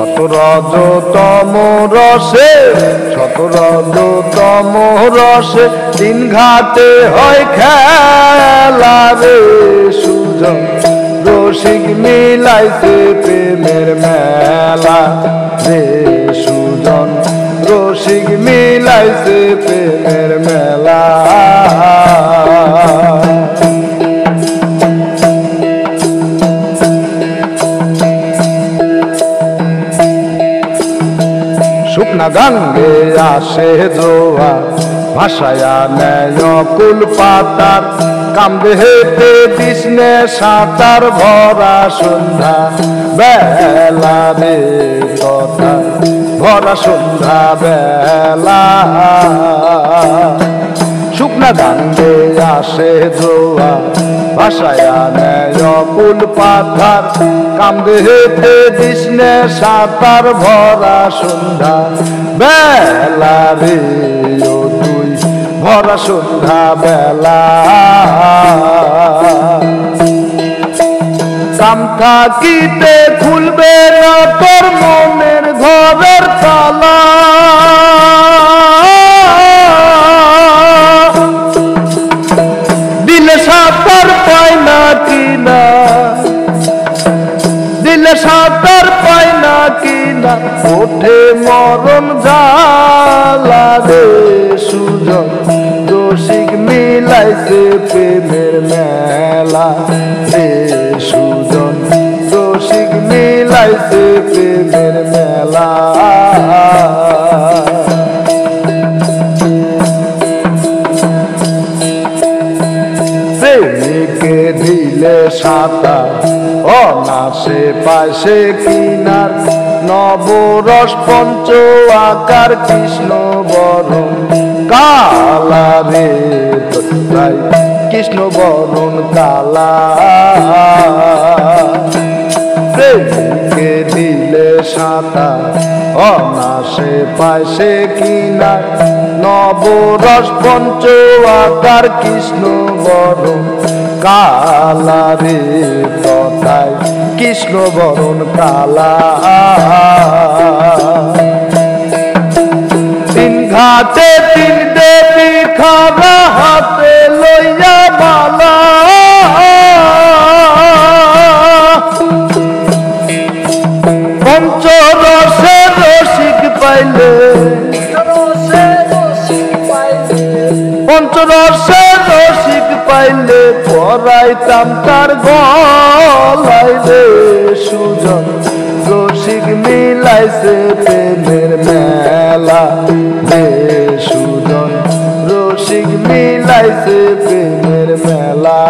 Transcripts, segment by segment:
শতরজতম রসে শতরজতম রসে তিন ঘাটে হয় খেলা রে সুজন রসিক মিলাইছে প্রেমের মেলা রে সুজন রসিক মিলাইছে প্রেমের মেলা। শুকনা গাঙ্গে আসে জোয়া ভাসায়া নেয় কুল পাতার কামদে হেতে কৃষ্ণে সাঁতার ভরা সন্ধ্যা বেলা রে কথা ভরা সন্ধ্যা বেলা। শুকনা গাঙ্গে আসে জোয়া ভাসায়া নেয় কুল পাথার কামদে হেতে কৃষ্ণে সাঁতার ভরা সন্ধ্যা বেলা রে ও তুই ভরা সন্ধ্যা বেলা। কাম থাকিতে খুলবে না তোর মনের ঘরের তালা, দিলে সাঁতার পায় না কিনা, দিলে সাঁতার পায় না কিনা ওঠে মরণ জ্বালা রে সুজন রসিক মিলাইছে প্রেমের মেলা রে সুজন রসিক মিলাইছে প্রেমের মেলা। প্রেমিকে দিলে সাঁতার অনাসে পাশে কিনার নবরস পঞ্চ আকার কৃষ্ণ বরণ কালা রে তাই কৃষ্ণ বরণ কালা। প্রেমিকে দিলে সাঁতার অনাসে পাশে কিনার নবরস পঞ্চ আকার কৃষ্ণ বরণ কালা রে তথায় কৃষ্ণ বরণ কালা। তিন ঘাটে তিন দেবী খানা হাতে লইয়া মালা, পঞ্চরসে রসিক পাইলে পঞ্চরসে রসিক পাইলে পরাইতাম তার গলায় রে সুজন রসিক মিলাইছে প্রেমের মেলা রে সুজন রসিক মিলাইছে প্রেমের মেলা।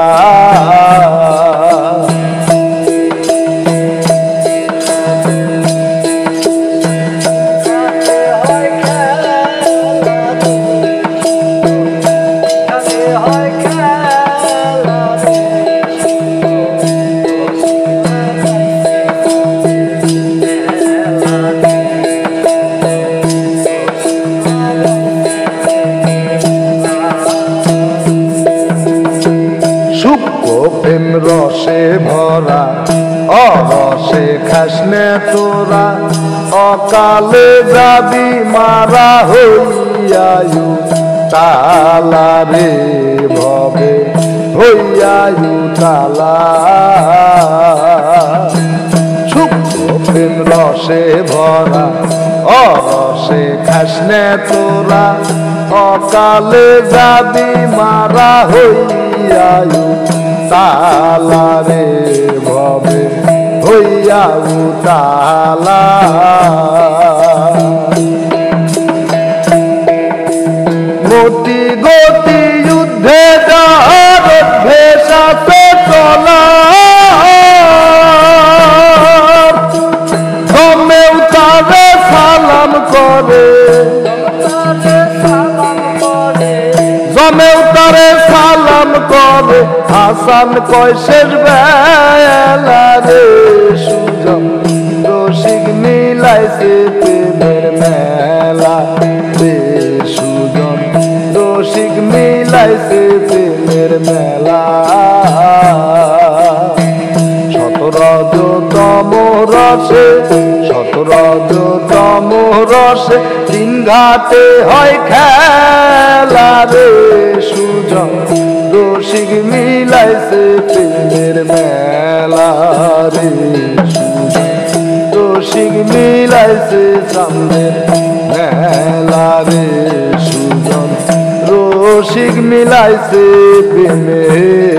প্রেম রসে ভরা অরসে খাসনে তোরা অকালে যাবি মারা হইয়ায়ু তালা রে ভবে হইয়ায়ু তালা। প্রেম রসে ভরা অরসে খাসনে তোরা অকালে যাবি মারা হইয়ায়ু তালা রে ভবে হইয়ায়ু তালা। গতি গতি যুদ্ধে যার অভ্যেস আছে চলা, জমেও তারে সালাম করে জমেও তারে সালাম করে হাসান কয় শেষ বেলা রে সুজন রসিক মিলাইছে প্রেমের মেলা রে সুজন রসিক মিলাইছে প্রেমের মেলা। শতরজতম রসে শতরজ মদতম রসে দিন ঘাটে হয় খেলা রে সুজন রসিক মিলাইছে প্রেমের মেলা রে রসিক মিলাইছে চাঁদের মেলা রে সুজন রসিক মিলাইছে প্রেমের